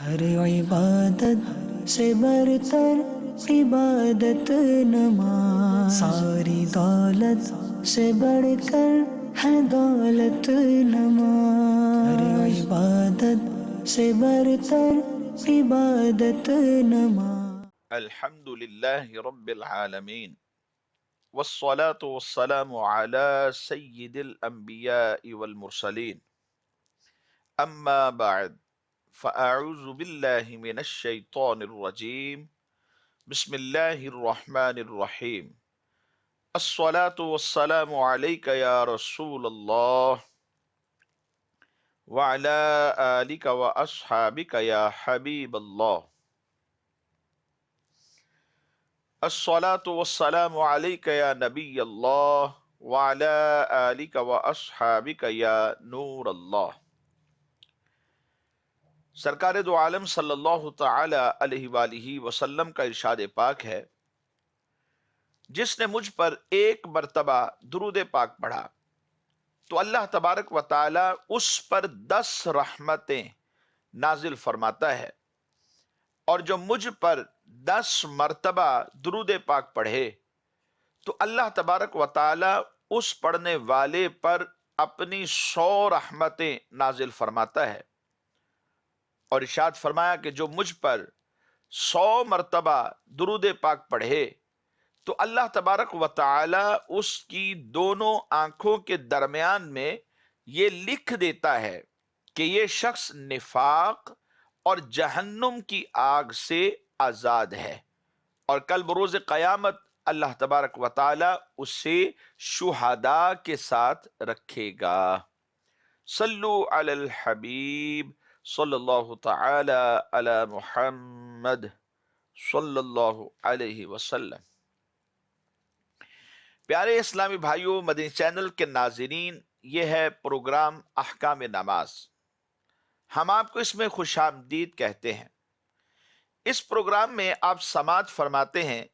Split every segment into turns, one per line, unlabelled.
ہر عبادت سے برتر عبادت نماز، ساری دولت سے بڑھ کر ہے دولت نماز، ہر عبادت سے برتر عبادت نماز۔
الحمد للہ رب العالمین والصلاة والسلام على سید الانبیاء والمرسلین، اما بعد فاعوذ باللہ من الشیطان الرجیم، بسم اللہ الرحمن الرحیم۔ الصلاة والسلام علیک یا رسول اللہ وعلى آلک واصحابک یا حبیب اللہ۔ الصلاة والسلام علیک یا نبی اللہ وعلی آلک واصحابک یا نور اللہ۔ سرکار دو عالم صلی اللہ تعالی علیہ وآلہ وسلم کا ارشاد پاک ہے، جس نے مجھ پر ایک مرتبہ درود پاک پڑھا تو اللہ تبارک و تعالی اس پر 10 رحمتیں نازل فرماتا ہے، اور جو مجھ پر 10 مرتبہ درود پاک پڑھے تو اللہ تبارک و تعالی اس پڑھنے والے پر اپنی 100 رحمتیں نازل فرماتا ہے، اور ارشاد فرمایا کہ جو مجھ پر 100 مرتبہ درود پاک پڑھے تو اللہ تبارک و تعالی اس کی دونوں آنکھوں کے درمیان میں یہ لکھ دیتا ہے کہ یہ شخص نفاق اور جہنم کی آگ سے آزاد ہے، اور کل بروز قیامت اللہ تبارک و تعالی اسے شہداء کے ساتھ رکھے گا۔ صلو علی الحبیب صلی اللہ تعالی علی محمد صلی اللہ علیہ وسلم۔ پیارے اسلامی بھائیوں، مدنی چینل کے ناظرین، یہ ہے پروگرام احکام نماز۔ ہم آپ کو اس میں خوش آمدید کہتے ہیں۔ اس پروگرام میں آپ سماعت فرماتے ہیں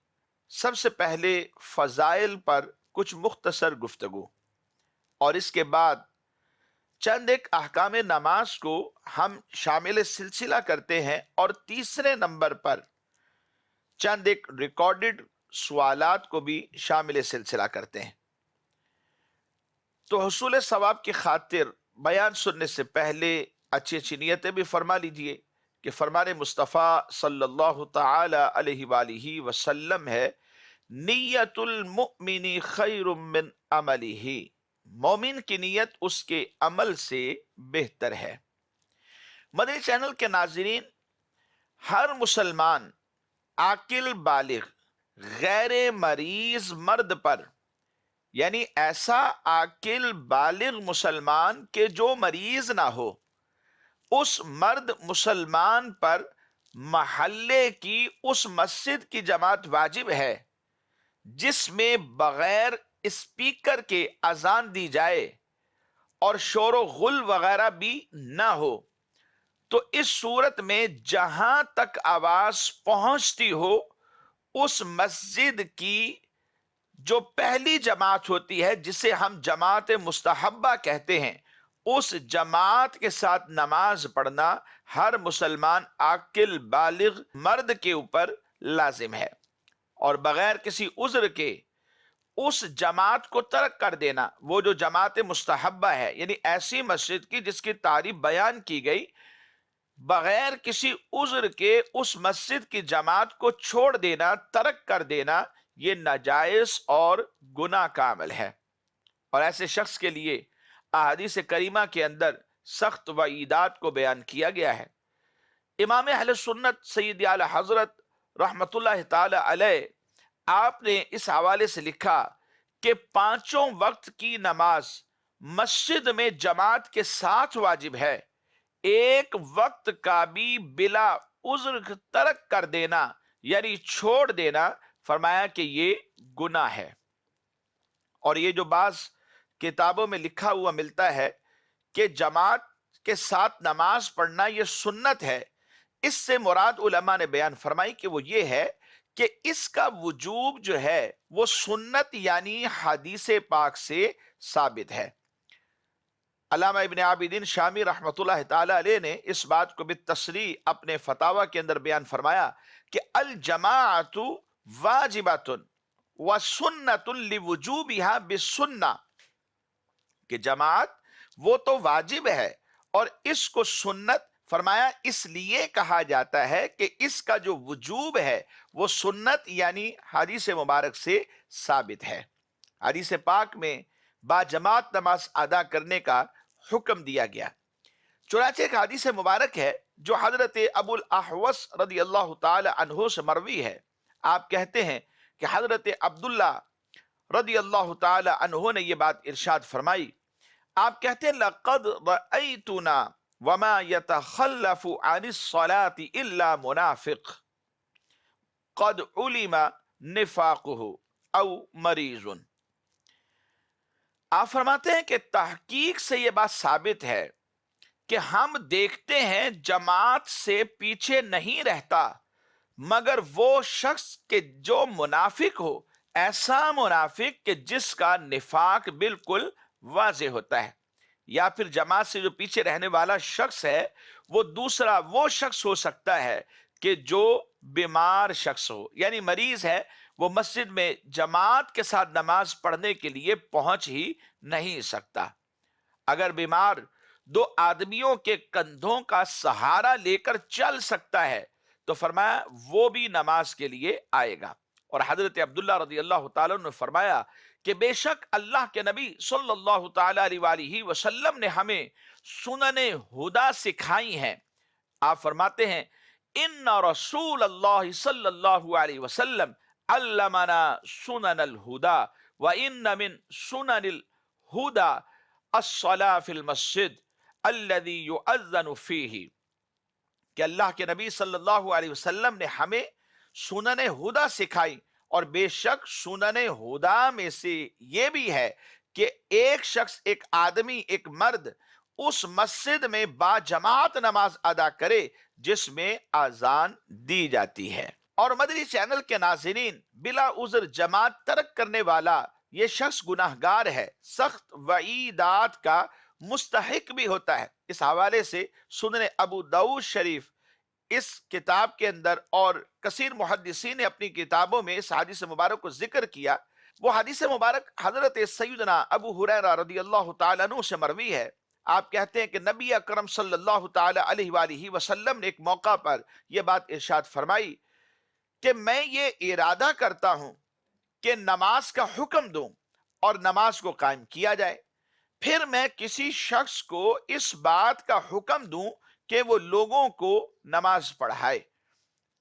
سب سے پہلے فضائل پر کچھ مختصر گفتگو، اور اس کے بعد چند ایک احکام نماز کو ہم شامل سلسلہ کرتے ہیں، اور تیسرے نمبر پر چند ایک ریکارڈڈ سوالات کو بھی شامل سلسلہ کرتے ہیں۔ تو حصول ثواب کی خاطر بیان سننے سے پہلے اچھی اچھی نیتیں بھی فرما لیجئے کہ فرمان مصطفیٰ صلی اللہ تعالی علیہ وآلہ وسلم ہے، نیت المؤمن خیر من عملہ، مومن کی نیت اس کے عمل سے بہتر ہے۔ مدنی چینل کے ناظرین، ہر مسلمان عاقل بالغ غیر مریض مرد پر، یعنی ایسا عاقل بالغ مسلمان کہ جو مریض نہ ہو، اس مرد مسلمان پر محلے کی اس مسجد کی جماعت واجب ہے جس میں بغیر اسپیکر کے اذان دی جائے اور شور و غل وغیرہ بھی نہ ہو۔ تو اس صورت میں جہاں تک آواز پہنچتی ہو، اس مسجد کی جو پہلی جماعت ہوتی ہے جسے ہم جماعت مستحبہ کہتے ہیں، اس جماعت کے ساتھ نماز پڑھنا ہر مسلمان عاقل بالغ مرد کے اوپر لازم ہے، اور بغیر کسی عذر کے اس جماعت کو ترک کر دینا، وہ جو جماعت مستحبہ ہے، یعنی ایسی مسجد کی جس کی تعریف بیان کی گئی، بغیر کسی عذر کے اس مسجد کی جماعت کو چھوڑ دینا، ترک کر دینا، یہ ناجائز اور گناہ کا عمل ہے، اور ایسے شخص کے لیے احادیث کریمہ کے اندر سخت وعیدات کو بیان کیا گیا ہے۔ امام اہل سنت سید اعلی حضرت رحمت اللہ تعالی علیہ، آپ نے اس حوالے سے لکھا کہ 5 وقت کی نماز مسجد میں جماعت کے ساتھ واجب ہے، ایک وقت کا بھی بلا عذر ترک کر دینا یعنی چھوڑ دینا، فرمایا کہ یہ گناہ ہے۔ اور یہ جو بعض کتابوں میں لکھا ہوا ملتا ہے کہ جماعت کے ساتھ نماز پڑھنا یہ سنت ہے، اس سے مراد علماء نے بیان فرمائی کہ وہ یہ ہے کہ اس کا وجوب جو ہے وہ سنت یعنی حدیث پاک سے ثابت ہے۔ अल्लामा इब्न आबिदीन शामी रहमतुल्लाह ताला अलैह ने इस बात को बितस्री अपने फतावा के अंदर बयान फरमाया कि अल जमाअतु वाजिबतुन व सुन्नतुन लिवुजूबिहा बिसुन्ना, कि जमात वो तो वाजिब है और इसको सुन्नत फरमाया इसलिए कहा जाता है कि इसका जो वजूब है वो सुन्नत यानी हदीस मुबारक से साबित है। हदीस पाक में बाजमात नमाज अदा करने का हुक्म दिया गया। चुनांचे एक हदीस मुबारक है जो हजरत अबुल अहवस रदी अल्लाह ताला अन्हु से मरवी है। आप कहते हैं कि हजरत अब्दुल्ला रदी अल्लाह ताला अन्हु ने यह बात इरशाद फरमाई। आप कहते हैं लक़द रअयतुना वमा यतखल्लफु अनिस सलाति इल्ला मुनाफिक क़द उलिमा निफाक़ुहु औ मरीज़ुन। आप फरमाते हैं कि तहकीक से यह बात साबित है कि हम देखते हैं जमात से पीछे नहीं रहता मगर वो शख्स के जो मुनाफिक हो, ऐसा मुनाफिक कि जिसका निफाक बिल्कुल वाज़े होता है। या फिर जमात से जो पीछे रहने वाला शख्स है वो दूसरा वो शख्स हो सकता है कि जो बीमार शख्स हो, यानी मरीज है, वो मस्जिद में जमात के साथ नमाज पढ़ने के लिए पहुंच ही नहीं सकता। अगर बीमार दो आदमियों के कंधों का सहारा लेकर चल सकता है तो फरमाया वो भी नमाज के लिए आएगा। और हजरत अब्दुल्ला रज़ी अल्लाह ताला ने फरमाया कि बेशक अल्लाह के नबी सल्लल्लाहु ताला अलैहि वसल्लम ने हमें सुनने हुदा सिखाई हैं। आप फरमाते हैं इन्ना रसूल अल्लाह सल्लल्लाहु अलैहि वसल्लम अल्लमना सुननल हुदा व इन्न मिन सुननिल हुदा अस्सला फिल मस्जिद अल्लज़ी युअज़्ज़नु फीही, कि अल्लाह के नबी सल्लल्लाहु अलैहि वसल्लम ने हमें सुनने हुदा सिखाई और बेशक सुनने हुदा में से ये भी है कि एक शख्स, एक आदमी, एक मर्द उस मस्जिद में बाजमात नमाज अदा करे जिसमें आजान दी जाती है। और मदनी चैनल के नाज़रीन, बिला उज़्र जमात तर्क करने वाला ये शख्स गुनाहगार है, सख्त वईदात का मुस्तहिक भी होता है। इस हवाले से सुनने अबू दाऊद शरीफ इस किताब के अंदर और कसीर मुहद्दिसीन ने अपनी किताबों में इस हदीस मुबारक को जिक्र किया। वो हदीस मुबारक हजरत सैयदना अबू हुरैरा रदियल्लाहु ताला अन्हु से मरवी है। आप कहते हैं कि नबी अकरम सल्लल्लाहु ताला अलैहि वसल्लम ने एक मौका पर यह बात इरशाद फरमाई कि मैं ये इरादा करता हूं कि नमाज का हुक्म दूं और नमाज को कायम किया जाए, फिर मैं किसी शख्स को इस बात का हुक्म दूं कि वो लोगों को नमाज पढ़ाए,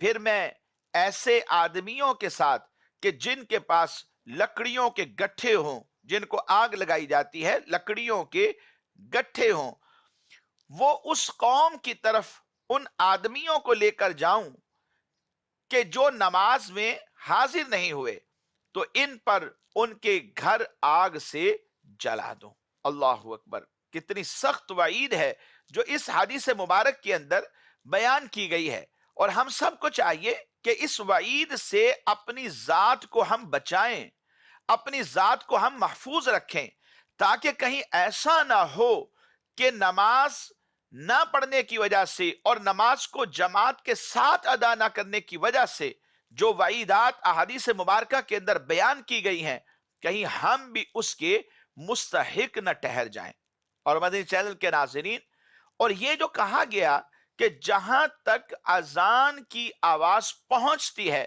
फिर मैं ऐसे आदमियों के साथ कि जिनके पास लकड़ियों के गट्ठे हों, जिनको आग लगाई जाती है, लकड़ियों के गट्ठे हों, वो उस कौम की तरफ उन आदमियों को लेकर जाऊं कि जो नमाज में हाजिर नहीं हुए, तो इन पर उनके घर आग से जला दूं। अल्लाहु अकबर। कितनी सख्त वईद है जो इस हदीस मुबारक के अंदर बयान की गई है। और हम सबको चाहिए कि इस वईद से अपनी जात को हम बचाएं, अपनी जात को हम महफूज रखें, ताकि कहीं ऐसा ना हो कि नमाज ना पढ़ने की वजह से और नमाज को जमात के साथ अदा ना करने की वजह से जो वईदात अहादीस मुबारका के अंदर बयान की गई हैं, कहीं हम भी उसके मुस्तहिक न ठहर जाएं। और मदनी चैनल के नाज़रीन, और ये जो कहा गया कि जहां तक अजान की आवाज पहुंचती है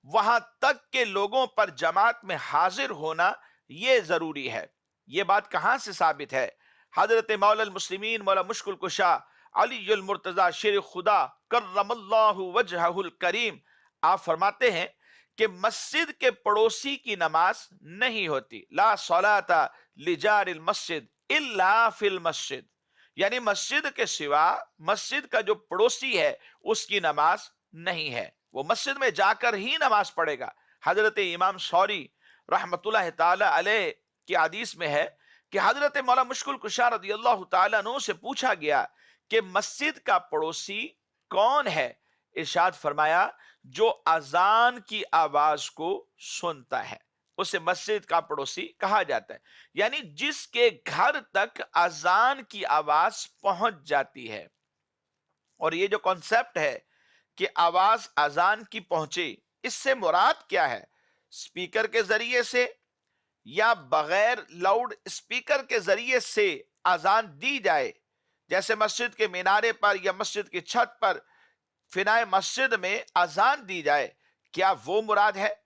वहां तक के लोगों पर जमात में हाजिर होना यह जरूरी है। यह बात कहां से साबित है? हजरत मौलल मुस्लिमीन मौला मुश्किल कुशा अलीउल मुर्तजा शेर खुदा कर्रमल्लाहु वजहुल करीम, आप फरमाते हैं कि मस्जिद के पड़ोसी की नमाज नहीं होती। ला सलाता लिजारिल मस्जिद इल्ला फिल मस्जिद, यानी मस्जिद के सिवा मस्जिद का जो पड़ोसी है उसकी नमाज नहीं है, वो मस्जिद में जाकर ही नमाज पढ़ेगा। हजरत इमाम शौरी रहमतुल्लाह ताला अलैह की हदीस में है कि हजरत मौला मुश्किल कुशा रदियल्लाहु ताला अन्हु से पूछा गया कि मस्जिद का पड़ोसी कौन है? इरशाद फरमाया जो अजान की आवाज को सुनता है उसे मस्जिद का पड़ोसी कहा जाता है। यानी जिसके घर तक अजान की आवाज पहुंच जाती है। और ये जो कॉन्सेप्ट है कि आवाज अजान की पहुंचे, इससे मुराद क्या है? स्पीकर के जरिए से या बगैर लाउड स्पीकर के जरिए से अजान दी जाए, जैसे मस्जिद के मीनारे पर या मस्जिद की छत पर फिनाए मस्जिद में अजान दी जाए, क्या वो मुराद है?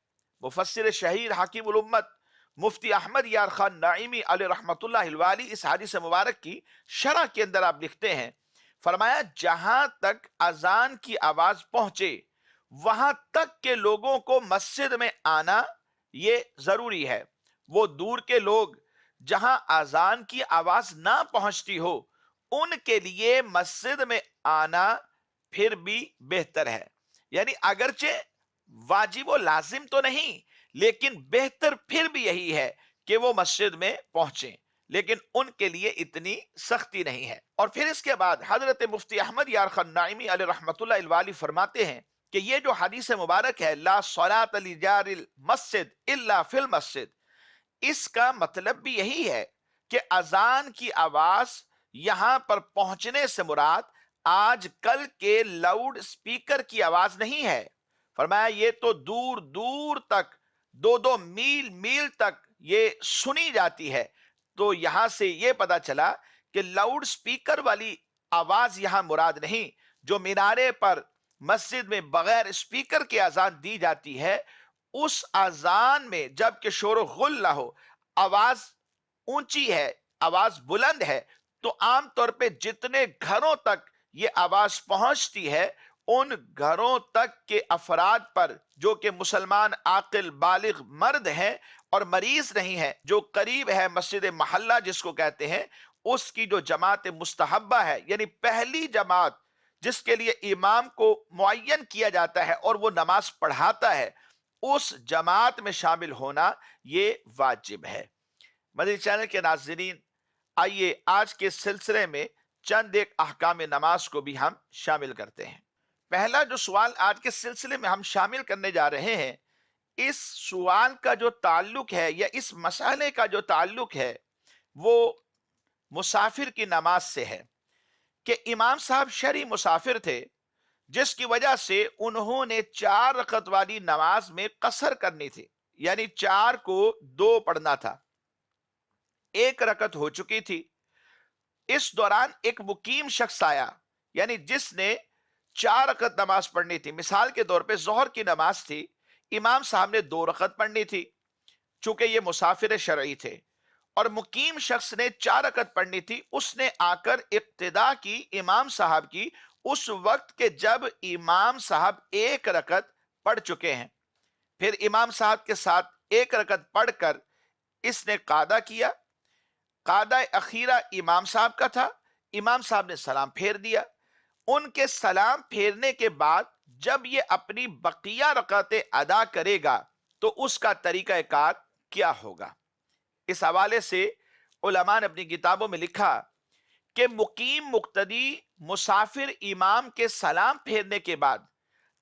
मुफस्सिर शहीर हाकिम उल उम्मत मुफ्ती अहमद यार खान नाइमी अलैहि रहमतुल्लाह अलवाली इस हदीस मुबारक की शरह के अंदर आप लिखते हैं, फरमाया जहां तक अजान की आवाज पहुंचे वहां तक के लोगों को मस्जिद में आना ये जरूरी है। वो दूर के लोग जहां अजान की आवाज ना पहुंचती हो, उनके लिए मस्जिद में आना फिर भी बेहतर है। यानी अगरचे वाजिब व लाजिम तो नहीं, लेकिन बेहतर फिर भी यही है कि वो मस्जिद में पहुंचे, लेकिन उनके लिए इतनी सख्ती नहीं है। और फिर इसके बाद हजरत मुफ्ती अहमद यार खान नाइमी अलैहि रहमतुल्लाह अलवाली फरमाते हैं कि ये जो हदीस मुबारक है, ला सलात ली जारिल मस्जिद इल्ला फिल मस्जिद, इसका मतलब भी यही है कि अजान की आवाज यहां पर पहुंचने से मुराद आज कल के लाउड स्पीकर की आवाज नहीं है। फरमाया ये तो दूर दूर तक, दो दो मील मील तक ये सुनी जाती है। तो यहां से ये पता चला कि लाउड स्पीकर वाली आवाज यहां मुराद नहीं। जो मीनारे पर मस्जिद में बगैर स्पीकर के अजान दी जाती है, उस अजान में जबकि शोर गुल ना हो, आवाज ऊंची है, आवाज बुलंद है, तो आमतौर पे जितने घरों तक ये आवाज पहुंचती है, उन घरों तक के अफराद पर जो कि मुसलमान आकिल बालिग मर्द हैं और मरीज नहीं है, जो करीब है मस्जिद महल्ला जिसको कहते हैं, उसकी जो जमात मुस्तहब्बा है, यानी पहली जमात जिसके लिए इमाम को मुअय्यन किया जाता है और वो नमाज पढ़ाता है, उस जमात में शामिल होना ये वाजिब है। मदनी चैनल के नाज़रीन, आइए आज के सिलसिले में चंद एक अहकाम नमाज को भी हम शामिल करते हैं। पहला जो सवाल आज के सिलसिले में हम शामिल करने जा रहे हैं, इस सवाल का जो ताल्लुक है या इस मसाले का जो ताल्लुक है वो मुसाफिर की नमाज से है कि इमाम साहब शरई मुसाफिर थे, जिसकी वजह से उन्होंने 4 रकत वाली नमाज में कसर करनी थी, यानी 4 को 2 पढ़ना था। 1 रकत हो चुकी थी। इस दौरान एक मुकीम शख्स आया, यानी जिसने 4 रकत नमाज पढ़नी थी। मिसाल के तौर पे जोहर की नमाज थी, इमाम साहब ने 2 रकत पढ़नी थी। चूंकि ये मुसाफिर शरई थे और मुकीम शख्स ने 4 रकत पढ़नी थी, उसने आकर इक्तिदा की इमाम साहब की उस वक्त के जब इमाम साहब 1 रकत पढ़ चुके हैं। फिर इमाम साहब के साथ 1 रकत पढ़कर इसने कादा किया। कादा अखीरा इमाम साहब का था। इमाम साहब ने सलाम फेर दिया। उनके सलाम फेरने के बाद जब ये अपनी बकिया रकातें अदा करेगा तो उसका तरीका कार क्या होगा? इस हवाले से उलमा ने अपनी किताबों में लिखा कि मुकीम मुक्तदी मुसाफिर इमाम के सलाम फेरने के बाद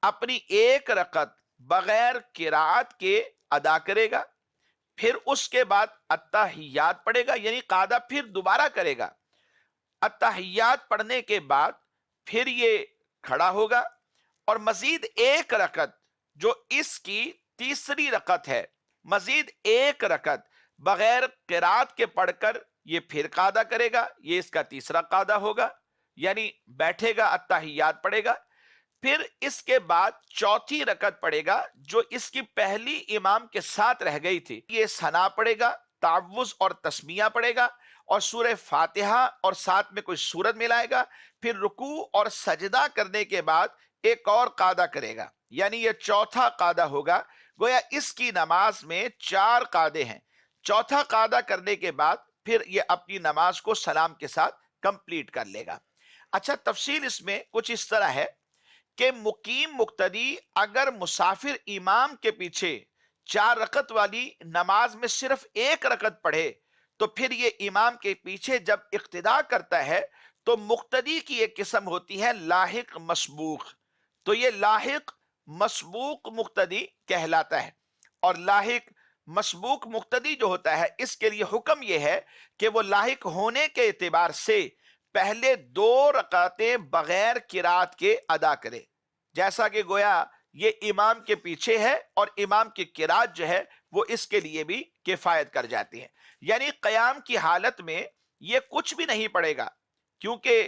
अपनी 1 रकत बगैर किरात के अदा करेगा। फिर उसके बाद अत्तहियात पढ़ेगा, यानी कादा फिर दोबारा करेगा। अत्तहियात पढ़ने के बाद फिर ये खड़ा होगा और मजीद 1 रकत, जो इसकी तीसरी रकत है, मजीद 1 रकत बगैर किरात के पढ़कर ये फिर कादा करेगा। ये इसका तीसरा कादा होगा, यानी बैठेगा, अत्तहियात पढ़ेगा। फिर इसके बाद चौथी रकत पढ़ेगा जो इसकी पहली इमाम के साथ रह गई थी। ये सना पढ़ेगा, तावुज़ और तस्मिया पढ़ेगा और सूरह फातिहा और साथ में कोई सूरत मिलाएगा। फिर रुकू और सजदा करने के बाद एक और कादा करेगा, यानी ये चौथा कादा होगा। गोया इसकी नमाज में 4 कादे हैं। चौथा कादा करने के बाद फिर ये अपनी नमाज को सलाम के साथ कंप्लीट कर लेगा। अच्छा, तफसील इसमें कुछ इस तरह है कि मुकीम मुक्तदी अगर मुसाफिर इमाम के पीछे 4 रकत वाली नमाज में सिर्फ 1 रकत पढ़े तो फिर ये इमाम के पीछे जब इक्तिदा करता है तो मुक्तदी की एक किस्म होती है लाहिक मसबूक। तो ये लाहिक मसबूक मुक्तदी कहलाता है। और लाहिक मसबूक मुक्तदी जो होता है, इसके लिए हुक्म यह है कि वो लाहिक होने के एतबार से पहले 2 रकातें बगैर किरात के अदा करे, जैसा कि गोया ये इमाम के पीछे है और इमाम की किरात जो है वो इसके लिए भी किफायत कर जाती है। यानी कयाम की हालत में ये कुछ भी नहीं पड़ेगा, क्योंकि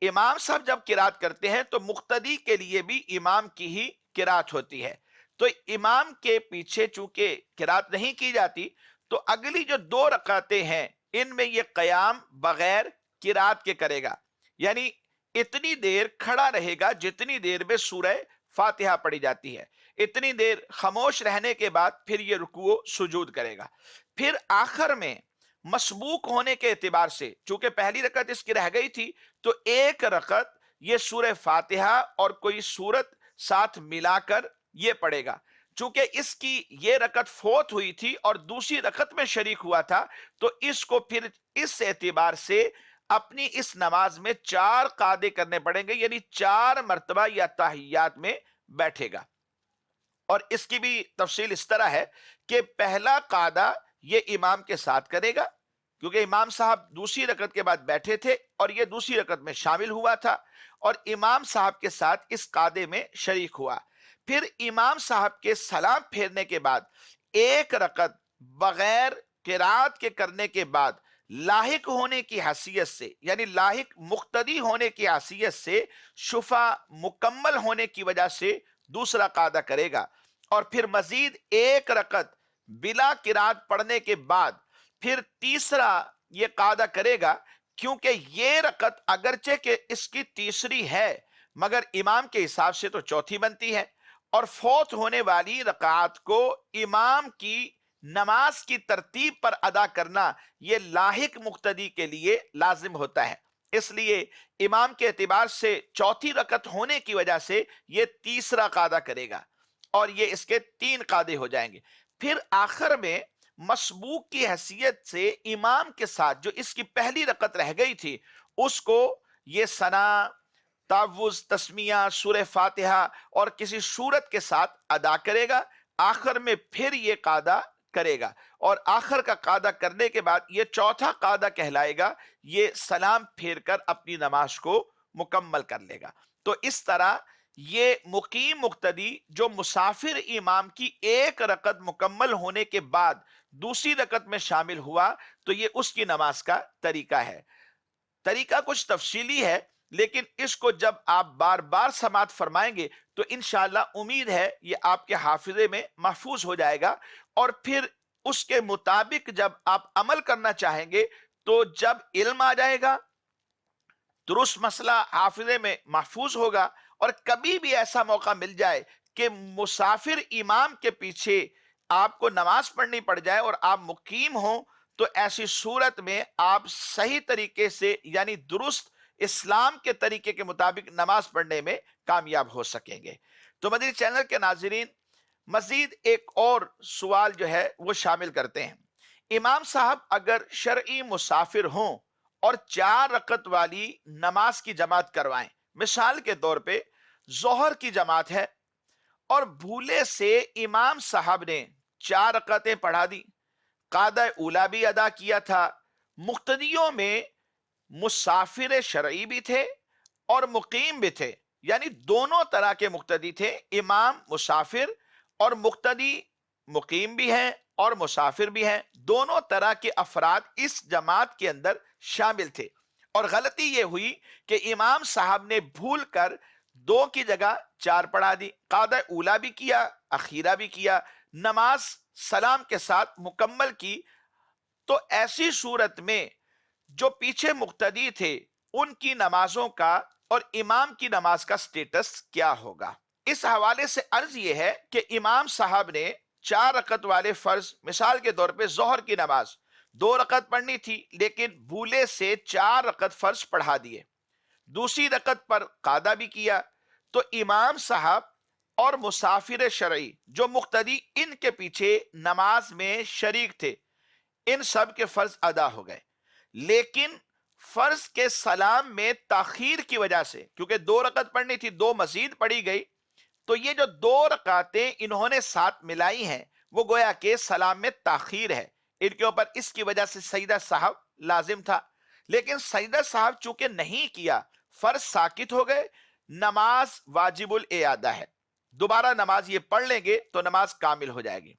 इमाम साहब जब किरात करते हैं तो मुक्तदी के लिए भी इमाम की ही किरात होती है। तो इमाम के पीछे चूंकि किरात नहीं की जाती, तो अगली जो 2 रकातें हैं इनमें ये कयाम बगैर किरात के करेगा, यानी इतनी देर खड़ा रहेगा जितनी देर में सूरह फातिहा पढ़ी जाती है। इतनी देर खामोश रहने के बाद फिर ये रुकू सुजूद करेगा। फिर आखिर में मसबूक होने के एतबार से, चूंकि पहली रकत इसकी रह गई थी, तो 1 रकत ये सूरह फातिहा और कोई सूरत साथ मिलाकर ये पढ़ेगा। चूंकि इसकी ये रकत फोत हुई थी और दूसरी रकत में शरीक हुआ था, तो इसको फिर इस एतबार से अपनी इस नमाज में 4 कादे करने पड़ेंगे, यानी 4 मर्तबा या ताहियात में बैठेगा। और इसकी भी तफसील इस तरह है कि पहला कादा ये इमाम के साथ करेगा, क्योंकि इमाम साहब दूसरी रकत के बाद बैठे थे और ये दूसरी रकत में शामिल हुआ था और इमाम साहब के साथ इस कादे में शरीक हुआ। फिर इमाम साहब के सलाम फेरने के बाद 1 रकत बगैर किरात के करने के बाद लाहिक होने की हैसियत से, यानी लाहिक मुक्तदी होने की हैसियत से, शुफा मुकम्मल होने की वजह से दूसरा कादा करेगा। और फिर मजीद 1 रकत बिला किरात पढ़ने के बाद फिर तीसरा ये कादा करेगा, क्योंकि ये रकत अगरचे के इसकी तीसरी है मगर इमाम के हिसाब से तो चौथी बनती है, और फौत होने वाली रकात को इमाम की नमाज की तरतीब पर अदा करना ये लाहिक मुक्तदी के लिए लाजिम होता है। इसलिए इमाम के एतबार से चौथी रकत होने की वजह से ये तीसरा कादा करेगा और ये इसके 3 कादे हो जाएंगे। फिर आखिर में मसबूक की हैसियत से इमाम के साथ जो इसकी पहली रकत रह गई थी उसको ये सना, तावुज, तस्मिया, सूरह फातिहा और किसी सूरत के साथ अदा करेगा। आखिर में फिर ये कादा करेगा और आखिर का कादा करने के बाद ये चौथा कादा कहलाएगा, ये सलाम फेर कर अपनी नमाज को मुकम्मल कर लेगा। तो इस तरह ये मुकीम मुक्तदी जो मुसाफिर इमाम की 1 रकत मुकम्मल होने के बाद दूसरी रकत में शामिल हुआ, तो ये उसकी नमाज का तरीका है। तरीका कुछ तफसीली है, लेकिन इसको जब आप बार बार समात फरमाएंगे तो इंशाअल्लाह उम्मीद है ये आपके हाफिजे में महफूज हो जाएगा और फिर उसके मुताबिक जब आप अमल करना चाहेंगे तो जब इल्म आ जाएगा, दुरुस्त मसला हाफिजे में महफूज होगा। और कभी भी ऐसा मौका मिल जाए कि मुसाफिर इमाम के पीछे आपको नमाज पढ़नी पड़ जाए और आप मुकीम हो, तो ऐसी सूरत में आप सही तरीके से यानी दुरुस्त इस्लाम के तरीके के मुताबिक नमाज पढ़ने में कामयाब हो सकेंगे। तो मदनी चैनल के नाजरीन, मजीद एक और सवाल जो है वो शामिल करते हैं। इमाम साहब अगर शरई मुसाफिर हों और 4 रकत वाली नमाज की जमात करवाएं, मिसाल के तौर पे जोहर की जमात है और भूले से इमाम साहब ने 4 रकतें पढ़ा दी, कादा उला भी अदा किया था, मुक्तदियों में मुसाफिर शरई भी थे और मुकीम भी थे, यानी दोनों तरह के मुक्तदी थे। इमाम मुसाफिर और मुक्तदी मुकीम भी हैं और मुसाफिर भी हैं, दोनों तरह के अफराद इस जमात के अंदर शामिल थे। और गलती यह हुई कि इमाम साहब ने भूल कर 2 की जगह 4 पढ़ा दी, कादा उला भी किया, अखीरा भी किया, नमाज सलाम के साथ मुकम्मल की। तो ऐसी सूरत में जो पीछे मुक्तदी थे उनकी नमाजों का और इमाम की नमाज का स्टेटस क्या होगा? इस हवाले से अर्ज यह है कि इमाम साहब ने 4 रकत वाले फर्ज, मिसाल के तौर पे जोहर की नमाज 2 रकत पढ़नी थी लेकिन भूले से 4 रकत फर्ज पढ़ा दिए, दूसरी रकत पर कादा भी किया, तो इमाम साहब और मुसाफिर शरई जो मुक्तदी इनके पीछे नमाज में शरीक थे, इन सब के फर्ज अदा हो गए। लेकिन फर्ज के सलाम में ताखीर की वजह से, क्योंकि 2 रकत पढ़नी थी, 2 मजीद पढ़ी गई, तो ये जो 2 रकातें इन्होंने साथ मिलाई हैं وہ گویا کہ سلام میں تاخیر ہے، ان کے اوپر اس کی وجہ سے سجدہ صاحب لازم تھا، لیکن سجدہ صاحب چونکہ نہیں کیا، فرض ساکت ہو گئے، نماز واجب الاعادہ ہے، دوبارہ نماز یہ پڑھ لیں گے تو نماز کامل ہو جائے گی۔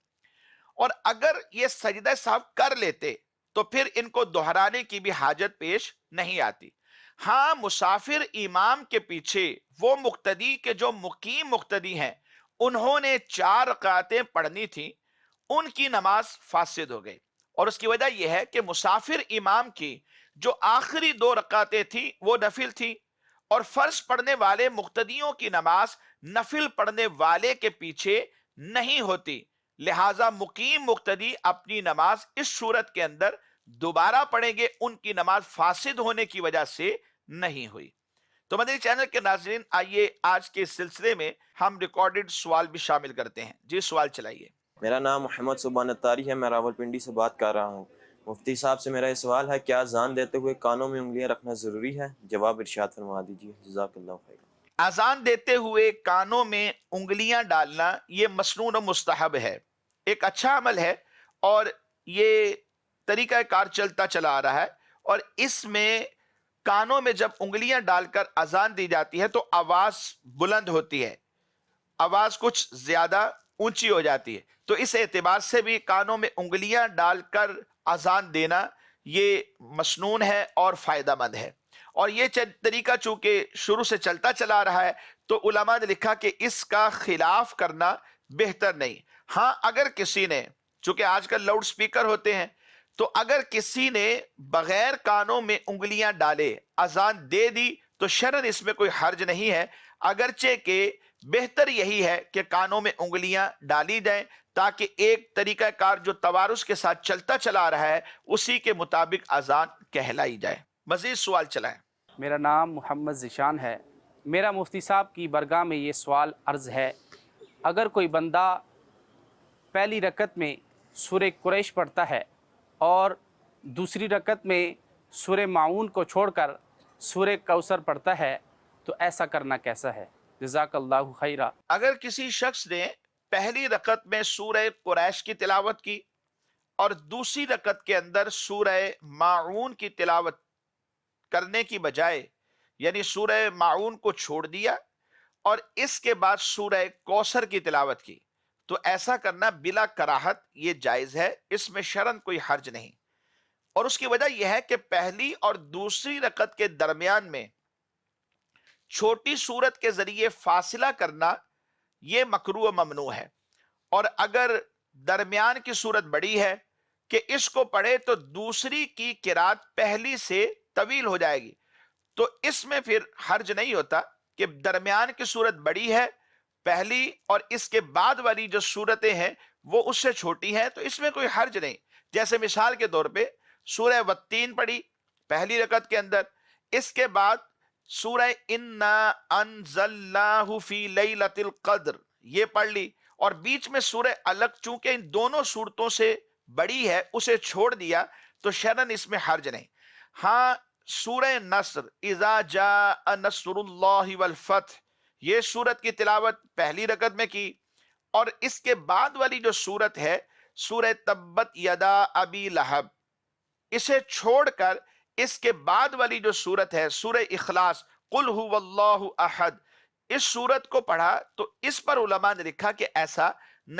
اور اگر یہ سجدہ صاحب کر لیتے تو پھر ان کو دہرانے کی بھی حاجت پیش نہیں آتی۔ ہاں، مسافر امام کے پیچھے وہ مقتدی کے جو مقیم مقتدی ہیں، انہوں نے 4 رکعتیں پڑھنی تھی، ان کی نماز فاسد ہو گئی، اور اس کی وجہ یہ ہے کہ مسافر امام کی جو آخری 2 رکعتیں تھی وہ نفل تھی، اور فرض پڑھنے والے مقتدیوں کی نماز نفل پڑھنے والے کے پیچھے نہیں ہوتی، لہٰذا مقیم مقتدی اپنی نماز اس صورت کے اندر دوبارہ پڑھیں گے، ان کی نماز فاسد ہونے کی وجہ سے نہیں ہوئی۔ تو مدنی چینل کے ناظرین، آئیے آج کے اس سلسلے میں ہم ریکارڈڈ سوال بھی شامل کرتے ہیں۔ جی سوال چلائیے۔
میرا نام محمد سبحان الطاری ہے، میں راولپنڈی سے بات کر رہا ہوں۔ مفتی صاحب سے میرا یہ سوال ہے، کیا اذان دیتے ہوئے کانوں میں انگلیاں رکھنا ضروری ہے؟ جواب ارشاد فرما دیجیے، جزاک اللہ خیر۔
اذان دیتے ہوئے کانوں میں انگلیاں ڈالنا یہ مسنون و مستحب ہے، ایک اچھا عمل ہے، اور یہ طریقہ کار چلتا چلا آ رہا ہے، اور اس میں کانوں میں جب انگلیاں ڈال کر اذان دی جاتی ہے تو آواز بلند ہوتی ہے، آواز کچھ زیادہ اونچی ہو جاتی ہے، تو اس اعتبار سے بھی کانوں میں انگلیاں ڈال کر اذان دینا یہ مسنون ہے اور فائدہ مند ہے۔ اور یہ طریقہ چونکہ شروع سے چلتا چلا آ رہا ہے تو علماء نے لکھا کہ اس کا خلاف کرنا بہتر نہیں۔ ہاں، اگر کسی نے، چونکہ آج کل لاؤڈ سپیکر ہوتے ہیں، تو اگر کسی نے بغیر کانوں میں انگلیاں ڈالے اذان دے دی تو شرعاً اس میں کوئی حرج نہیں ہے، اگرچہ کہ بہتر یہی ہے کہ کانوں میں انگلیاں ڈالی جائیں تاکہ ایک طریقہ کار جو توارث کے ساتھ چلتا چلا آ رہا ہے اسی کے مطابق اذان کہلائی جائے۔ مزید سوال چلائیں۔
میرا نام محمد ذیشان ہے، میرا مفتی صاحب کی بارگاہ میں یہ سوال عرض ہے، اگر کوئی بندہ پہلی رکعت میں سورہ قریش پڑھتا ہے اور دوسری رکعت میں سورہ معون کو چھوڑ کر سورہ کوثر پڑھتا ہے تو ایسا کرنا کیسا ہے؟ جزاک اللہ خیرہ۔
اگر کسی شخص نے پہلی رکعت میں سورہ قریش کی تلاوت کی اور دوسری رکعت کے اندر سورہ معون کی تلاوت کرنے کی بجائے، یعنی سورہ معون کو چھوڑ دیا اور اس کے بعد سورہ کوثر کی تلاوت کی، تو ایسا کرنا بلا کراہت یہ جائز ہے، اس میں شرعاً کوئی حرج نہیں۔ اور اس کی وجہ یہ ہے کہ پہلی اور دوسری رکعت کے درمیان میں چھوٹی سورت کے ذریعے فاصلہ کرنا یہ مکروہ و ممنوع ہے، اور اگر درمیان کی سورت بڑی ہے کہ اس کو پڑھے تو دوسری کی قرات پہلی سے طویل ہو جائے گی، تو اس میں پھر حرج نہیں ہوتا کہ درمیان کی سورت بڑی ہے پہلی اور اس کے بعد والی جو سورتیں ہیں وہ اس سے چھوٹی ہیں، تو اس میں کوئی حرج نہیں۔ جیسے مثال کے طور پہ سورہ والتین پڑھی پہلی رکعت کے اندر، اس کے بعد سورہ انا انزلناہ فی لیلۃ القدر یہ پڑھ لی، اور بیچ میں سورہ الگ چونکہ ان دونوں صورتوں سے بڑی ہے اسے چھوڑ دیا، تو شرعاً اس میں حرج نہیں۔ ہاں، سورہ نصر اذا جاء نصر اللہ والفتح یہ سورت کی تلاوت پہلی رکعت میں کی، اور اس کے بعد والی جو سورت ہے سورہ تبت یدا ابی لہب اسے چھوڑ کر اس کے بعد والی جو سورت ہے سورہ اخلاص قل هو اللہ احد اس سورت کو پڑھا، تو اس پر علماء نے لکھا کہ ایسا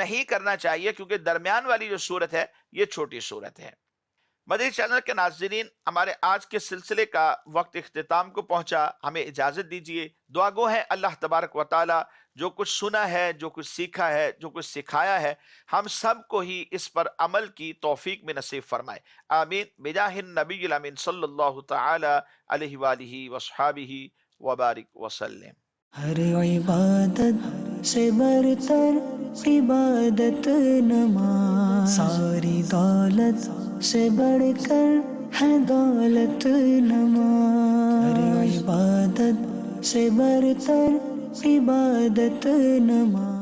نہیں کرنا چاہیے کیونکہ درمیان والی جو سورت ہے یہ چھوٹی سورت ہے۔ مدنی چینل کے ناظرین، ہمارے آج کے سلسلے کا وقت اختتام کو پہنچا، ہمیں اجازت دیجیے۔ دعا گو ہے اللہ تبارک و تعالی جو کچھ سنا ہے، جو کچھ سیکھا ہے، جو کچھ سکھایا ہے، ہم سب کو ہی اس پر عمل کی توفیق میں نصیب فرمائے، آمین، بجاہ النبی الامین صلی اللہ تعالی علیہ وآلہ وصحابہ وبارک وسلم۔
ہر عبادت سے برتر عبادت نماز، ساری دولت سے بڑھ کر ہے دولت نماز، ہر عبادت سے برتر عبادت نماز۔